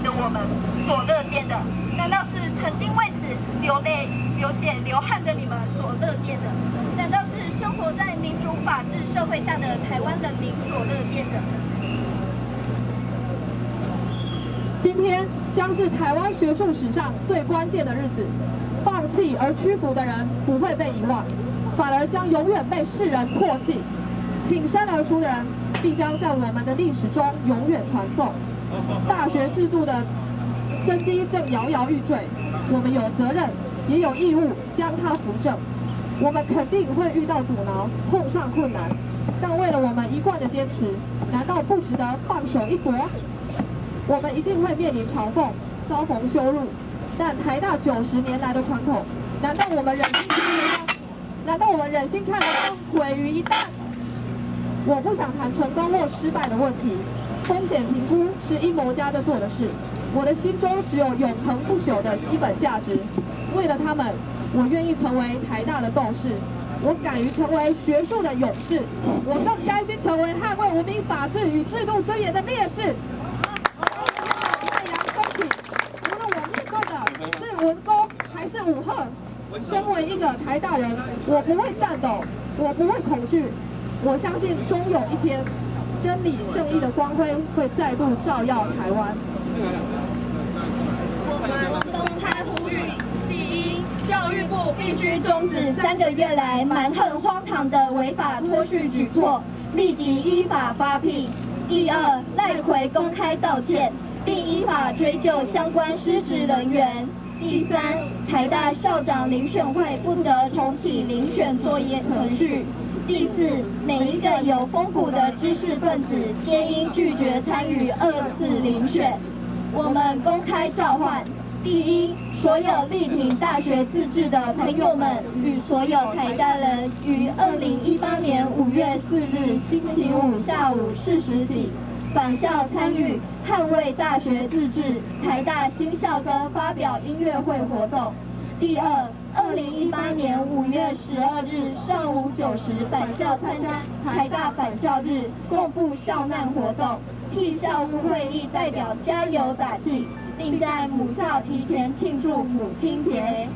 的我们所乐见的？难道是曾经为此流泪、流血、流汗的你们所乐见的？难道是生活在民主法治社会下的台湾人民所乐见的？今天将是台湾学术史上最关键的日子，放弃而屈服的人不会被遗忘，反而将永远被世人唾弃；挺身而出的人必将在我们的历史中永远传颂。大学制度的根基正摇摇欲坠，我们有责任也有义务将它扶正。我们肯定会遇到阻挠，碰上困难，但为了我们一贯的坚持，难道不值得放手一搏？我们一定会面临嘲讽、遭逢羞辱，但台大90年来的传统，难道我们忍心看得到？难道我们忍心看得到毁于一旦？我不想谈成功或失败的问题，风险评估是阴谋家在做的事。我的心中只有永恒不朽的基本价值，为了他们，我愿意成为台大的斗士，我敢于成为学术的勇士，我更甘心成为捍卫文明法治与制度尊严的烈士。无论我面对的是文攻还是武赫，身为一个台大人，我不会战斗，我不会恐惧，我相信终有一天，真理正义的光辉会再度照耀台湾。我们公开呼吁：第一，教育部必须终止3个月来蛮横荒唐的违法脱序举措，立即依法发聘；第二，赖揆公开道歉，并依法追究相关失职人员；第三，台大校长遴选会不得重启遴选作业程序；第四，每一个有风骨的知识分子皆应拒绝参与2次遴选。我们公开召唤：第一，所有力挺大学自治的朋友们与所有台大人于2018年5月4日星期五下午4时起，返校参与捍卫大学自治台大新校歌发表音乐会活动。第二，2018年5月12日上午9时返校参加台大返校日共赴校难活动，替校务会议代表加油打气，并在母校提前庆祝母亲节。